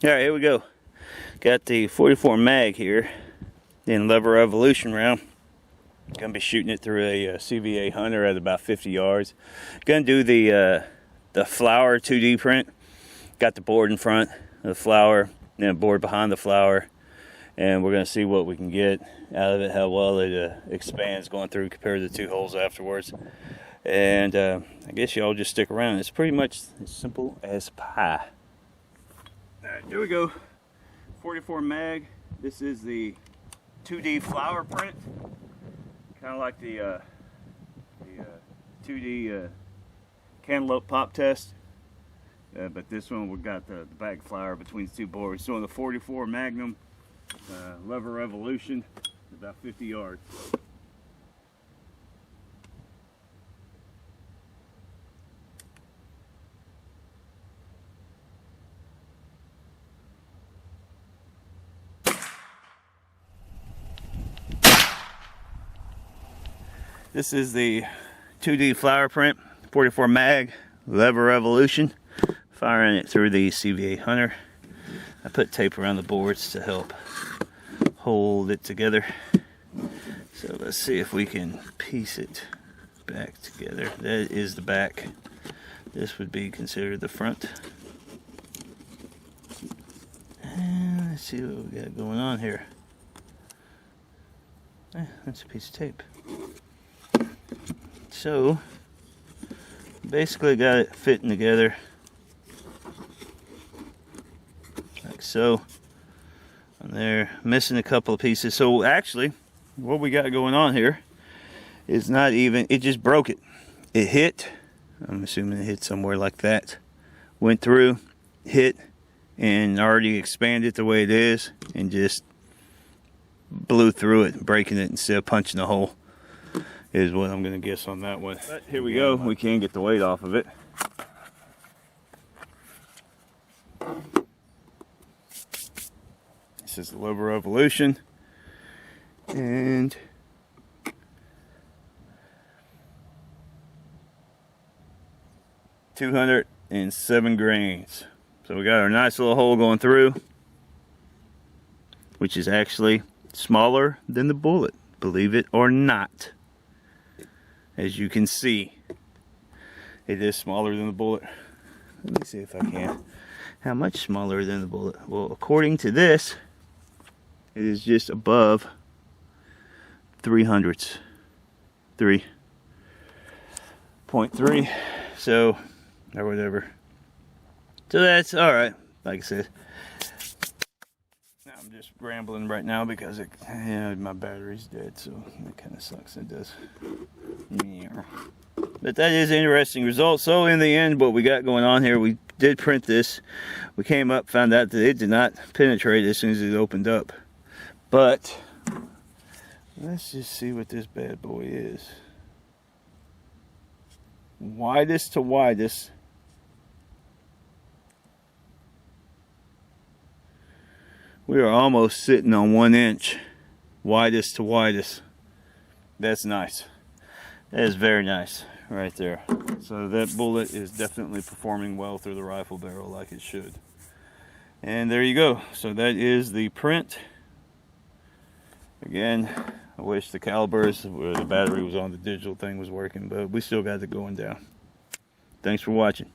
Alright, here we go. Got the 44 mag here in LEVERevolution round. Gonna be shooting it through a CVA Hunter at about 50 yards. Gonna do the flower 2D print. Got the board in front of the flower, and a board behind the flower, and we're gonna see what we can get out of it, how well it expands going through compared to the two holes afterwards. And I guess y'all just stick around. It's pretty much as simple as pie. Alright, here we go. 44 mag. This is the 2D flower print. Kind of like the 2D cantaloupe pop test. But this one, we've got the bag flower between the two boards. So on the 44 Magnum LEVERevolution, about 50 yards. This is the 2D flower print, 44 mag, LEVERevolution. Firing it through the CVA Hunter. I put tape around the boards to help hold it together. So let's see if we can piece it back together. That is the back. This would be considered the front. And let's see what we got going on here. That's a piece of tape. So basically got it fitting together like so. And they're missing a couple of pieces. So actually what we got going on here is not even, it just broke it. It hit, I'm assuming it hit somewhere like that, went through, hit, and already expanded the way it is, and just blew through it, breaking it instead of punching a hole. Is what I'm going to guess on that one. But here we go. We can get the weight off of it. This is the LEVERevolution. And $207 grains. So we got our nice little hole going through, which is actually smaller than the bullet, believe it or not. As you can see, it is smaller than the bullet. Let me see if I can. How much smaller than the bullet? Well, according to this, it is just above 3/100. 3.3. So, or whatever. So that's alright. Like I said, I'm just rambling right now because my battery's dead, so that kind of sucks. It does. Yeah. But that is an interesting result. So in the end, what we got going on here, we did print this. We came up, found out that it did not penetrate as soon as it opened up. But let's just see what this bad boy is. Widest to widest. We are almost sitting on 1 inch. Widest to widest. That's nice. That is very nice right there. So that bullet is definitely performing well through the rifle barrel like it should. And there you go. So that is the print. Again, I wish the calibers where the battery was on the digital thing was working, but we still got it going down. Thanks for watching.